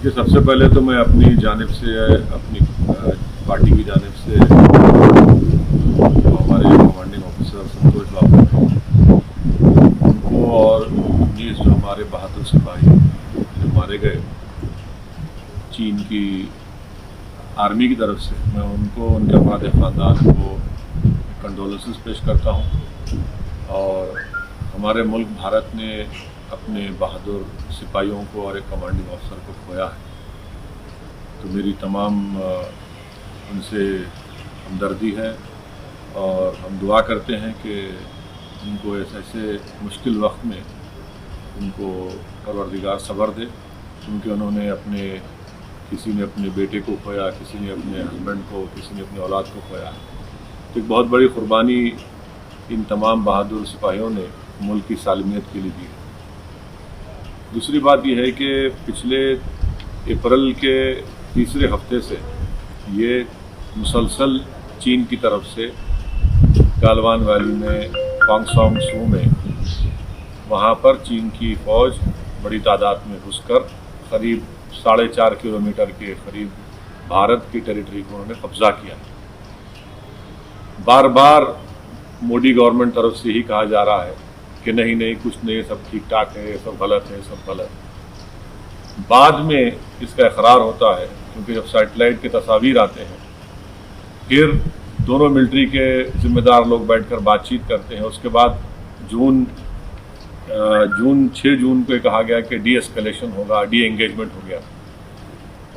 कि सबसे पहले तो मैं अपनी जानिब से, अपनी पार्टी की जानिब से हमारे कमांडिंग ऑफिसर संतोष बाबू उनको और 19 जो हमारे बहादुर सिपाही जो मारे गए चीन की आर्मी की तरफ से, मैं उनको, उनके अफराद ख़ानदान को कंडोलेंसेस पेश करता हूँ। और हमारे मुल्क भारत ने अपने बहादुर सिपाहियों को और एक कमांडिंग अफसर को खोया है, तो मेरी तमाम उनसे हमदर्दी है और हम दुआ करते हैं कि उनको ऐसे मुश्किल वक्त में उनको परवरदिगार सब्र दे, क्योंकि उन्होंने किसी ने अपने बेटे को खोया, किसी ने अपने हस्बैंड को, किसी ने अपनी औलाद को खोया। तो एक बहुत बड़ी कुर्बानी इन तमाम बहादुर सिपाहियों ने मुल्क की सालमियत के लिए दी है। दूसरी बात यह है कि पिछले अप्रैल के तीसरे हफ्ते से ये मुसलसल चीन की तरफ से गालवान वैली में, पांगसोंग सू में, वहाँ पर चीन की फ़ौज बड़ी तादाद में घुसकर करीब 4.5 किलोमीटर के करीब भारत की टेरिटरी को उन्होंने कब्जा किया। बार बार मोदी गवर्नमेंट तरफ से ही कहा जा रहा है कि नहीं कुछ नहीं, सब ठीक ठाक है, सब गलत है, सब गलत। बाद में इसका इकरार होता है, क्योंकि जब सैटेलाइट के तस्वीर आते हैं, फिर दोनों मिलिट्री के जिम्मेदार लोग बैठकर बातचीत करते हैं। उसके बाद 6 जून को कहा गया कि डी एस्केलेशन होगा, डी एंगेजमेंट हो गया।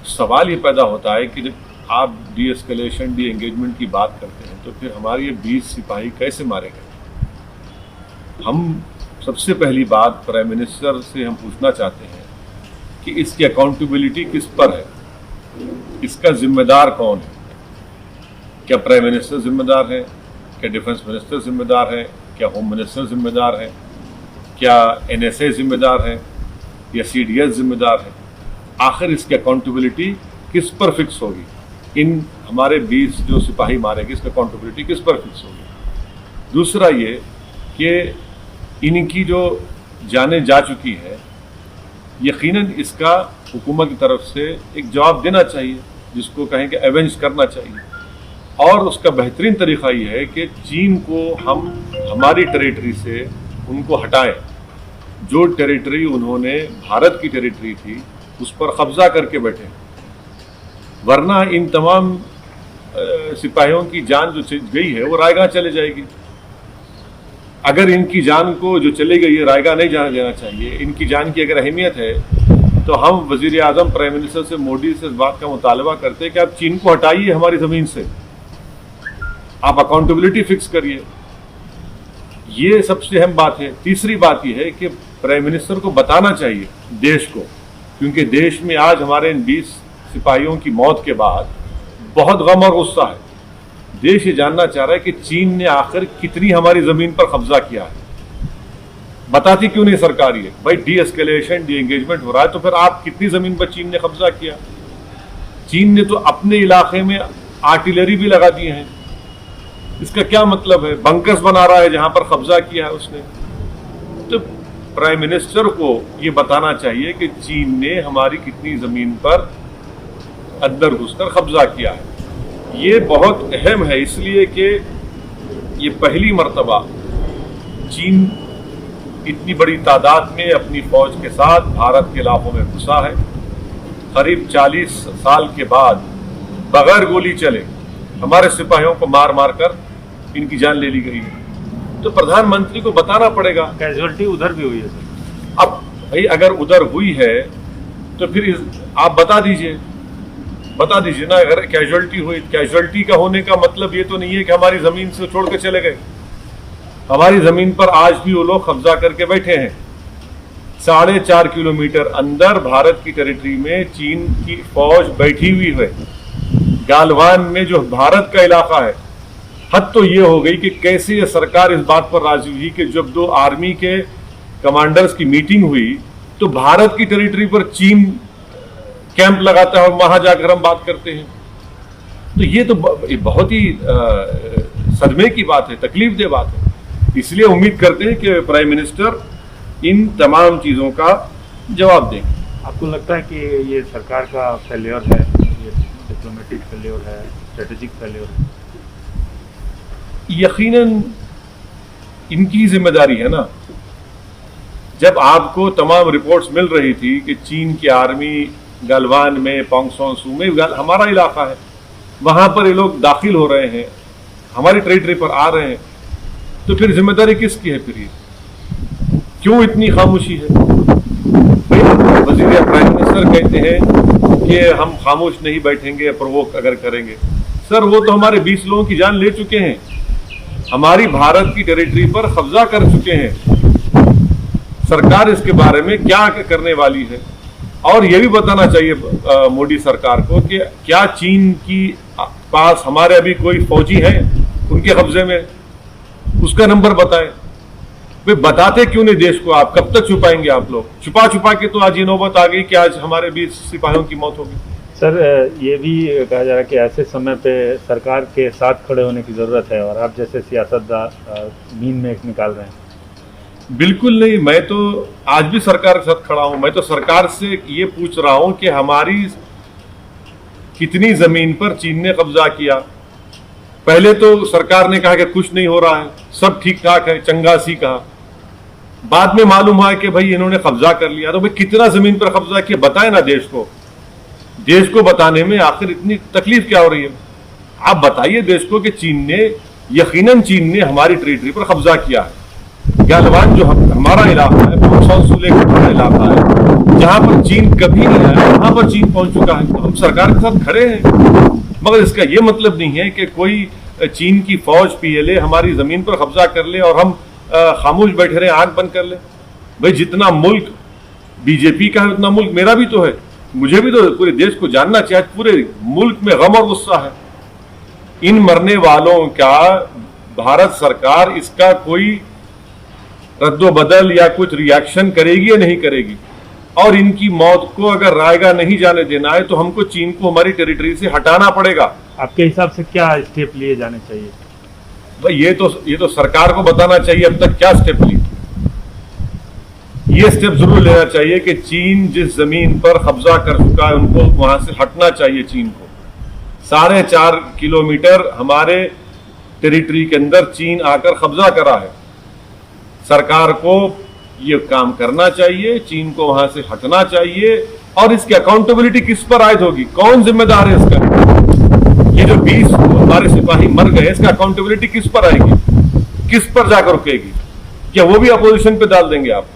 सवाल ये पैदा होता है कि जब आप डी एस्केलेशन, डी एंगेजमेंट की बात करते हैं, तो फिर हमारे ये 20 सिपाही कैसे मारे गए? हम सबसे पहली बात प्राइम मिनिस्टर से हम पूछना चाहते हैं कि इसकी अकाउंटेबिलिटी किस पर है, इसका जिम्मेदार कौन है? क्या प्राइम मिनिस्टर जिम्मेदार है? क्या डिफेंस मिनिस्टर जिम्मेदार है? क्या होम मिनिस्टर जिम्मेदार है? क्या NSA जिम्मेदार है या CDS जिम्मेदार है? आखिर इसकी अकाउंटेबिलिटी किस पर फिक्स होगी? इन हमारे 20 जो सिपाही मारे गए, इसकी अकाउंटेबिलिटी किस पर फिक्स होगी? दूसरा ये कि इनकी जो जानें जा चुकी है, यकीनन इसका हुकूमत की तरफ से एक जवाब देना चाहिए, जिसको कहें कि एवेंज करना चाहिए। और उसका बेहतरीन तरीक़ा ये है कि चीन को हम हमारी टेरिटरी से उनको हटाएं। जो टेरिटरी उन्होंने भारत की टेरिटरी थी, उस पर कब्जा करके बैठे, वरना इन तमाम सिपाहियों की जान जो गई है वो रायगा चले जाएगी। अगर इनकी जान को जो चली गई है रायगा नहीं जाने देना चाहिए। इनकी जान की अगर अहमियत है तो हम वज़ीर आज़म, प्राइम मिनिस्टर से, मोदी से इस बात का मुतालबा करते हैं कि आप चीन को हटाइए हमारी ज़मीन से, आप अकाउंटेबिलिटी फिक्स करिए। ये सबसे अहम बात है। तीसरी बात यह है कि प्राइम मिनिस्टर को बताना चाहिए देश को, क्योंकि देश में आज हमारे इन 20 सिपाहियों की मौत के बाद बहुत गम और गुस्सा है। देश ये जानना चाह रहा है कि चीन ने आखिर कितनी हमारी ज़मीन पर कब्जा किया है। बताती क्यों नहीं सरकार ये? भाई डी एस्केलेशन, डी एंगेजमेंट हो रहा है, तो फिर आप कितनी ज़मीन पर चीन ने कब्जा किया? चीन ने तो अपने इलाके में आर्टिलरी भी लगा दिए हैं। इसका क्या मतलब है? बंकर्स बना रहा है जहां पर कब्जा किया है उसने। तो प्राइम मिनिस्टर को ये बताना चाहिए कि चीन ने हमारी कितनी ज़मीन पर अंदर घुसकर कब्जा किया है। ये बहुत अहम है, इसलिए कि ये पहली मर्तबा चीन इतनी बड़ी तादाद में अपनी फ़ौज के साथ भारत के इलाकों में घुसा है। करीब 40 साल के बाद बगैर गोली चले हमारे सिपाहियों को मार मार कर इनकी जान ले ली गई है। तो प्रधानमंत्री को बताना पड़ेगा। कैजुअलिटी उधर भी हुई है सर। अब भाई अगर उधर हुई है तो फिर आप बता दीजिए ना। अगर कैजुअलिटी हुई, कैजुअलिटी का होने का मतलब ये तो नहीं है कि हमारी ज़मीन से छोड़ के चले गए। हमारी ज़मीन पर आज भी वो लोग कब्जा करके बैठे हैं। 4.5 किलोमीटर अंदर भारत की टेरिटरी में चीन की फ़ौज बैठी हुई है। गालवान में जो भारत का इलाका है, हद तो ये हो गई कि कैसे ये सरकार इस बात पर राजी हुई कि जब 2 आर्मी के कमांडर्स की मीटिंग हुई तो भारत की टेरिटरी पर चीन कैंप लगाता है और वहां जाकर हम बात करते हैं। तो ये तो बहुत ही सदमे की बात है, तकलीफ दे बात है। इसलिए उम्मीद करते हैं कि प्राइम मिनिस्टर इन तमाम चीज़ों का जवाब देंगे। आपको लगता है कि ये सरकार का फेलियर है, ये डिप्लोमेटिक फेलियर है, स्ट्रेटेजिक फेलियर है? यकीनन इनकी जिम्मेदारी है ना। जब आपको तमाम रिपोर्ट्स मिल रही थी कि चीन की आर्मी गलवान में, पोंगसोंग सू में, हमारा इलाका है, वहां पर ये लोग दाखिल हो रहे हैं, हमारी टेरिटरी पर आ रहे हैं, तो फिर जिम्मेदारी किसकी है? फिर ये क्यों इतनी खामोशी है? वजीर या प्राइम मिनिस्टर कहते हैं कि हम खामोश नहीं बैठेंगे प्रोवोक अगर करेंगे। सर वो तो हमारे 20 लोगों की जान ले चुके हैं, हमारी भारत की टेरिटरी पर कब्जा कर चुके हैं। सरकार इसके बारे में क्या करने वाली है? और ये भी बताना चाहिए मोदी सरकार को कि क्या चीन की पास हमारे अभी कोई फौजी हैं उनके कब्जे में, उसका नंबर बताएं। वे बताते क्यों नहीं देश को? आप कब तक छुपाएंगे? आप लोग छुपा छुपा के तो आज ये नौबत आ गई कि आज हमारे 20 सिपाहियों की मौत होगी। सर ये भी कहा जा रहा है कि ऐसे समय पे सरकार के साथ खड़े होने की ज़रूरत है, और आप जैसे सियासतदान मीन में एक निकाल रहे हैं। बिल्कुल नहीं, मैं तो आज भी सरकार के साथ खड़ा हूं। मैं तो सरकार से ये पूछ रहा हूं कि हमारी कितनी जमीन पर चीन ने कब्जा किया। पहले तो सरकार ने कहा कि कुछ नहीं हो रहा है, सब ठीक ठाक है, चंगासी कहा। बाद में मालूम हुआ कि भाई इन्होंने कब्जा कर लिया। तो भाई कितना जमीन पर कब्जा किया बताए ना देश को। देश को बताने में आखिर इतनी तकलीफ क्या हो रही है? आप बताइए देश को कि चीन ने, यकीनन चीन ने हमारी टेरिटरी पर कब्जा किया है। गलवान जो हमारा इलाका है, पोंगसोंग सू लेक हमारा इलाका है, जहां पर चीन कभी नहीं आया, वहां पर चीन पहुंच चुका है। तो हम सरकार के साथ खड़े हैं, मगर इसका यह मतलब नहीं है कि कोई चीन की फौज पीएलए हमारी जमीन पर कब्जा कर ले और हम खामोश बैठे रहे, आंख बंद कर ले। भाई जितना मुल्क बीजेपी का है उतना मुल्क मेरा भी तो है, मुझे भी तो पूरे देश को जानना चाहिए। पूरे मुल्क में गम और गुस्सा है इन मरने वालों का। भारत सरकार इसका कोई रद्दोबदल या कुछ रिएक्शन करेगी या नहीं करेगी? और इनकी मौत को अगर रायगा नहीं जाने देना है तो हमको चीन को हमारी टेरिटरी से हटाना पड़ेगा। आपके हिसाब से क्या स्टेप लिए जाने चाहिए? भाई ये तो सरकार को बताना चाहिए अब तक क्या स्टेप लिए। ये स्टेप जरूर लेना चाहिए कि चीन जिस जमीन पर कब्जा कर चुका है उनको वहां से हटना चाहिए। चीन को 4.5 किलोमीटर हमारे टेरिटरी के अंदर चीन आकर कब्जा करा है। सरकार को ये काम करना चाहिए, चीन को वहां से हटना चाहिए। और इसकी अकाउंटेबिलिटी किस पर आयद होगी? कौन जिम्मेदार है इसका? ये जो 20 हमारे सिपाही मर गए, इसका अकाउंटेबिलिटी किस पर आएगी? किस पर जाकर रुकेगी? क्या वो भी अपोजिशन पे डाल देंगे आप?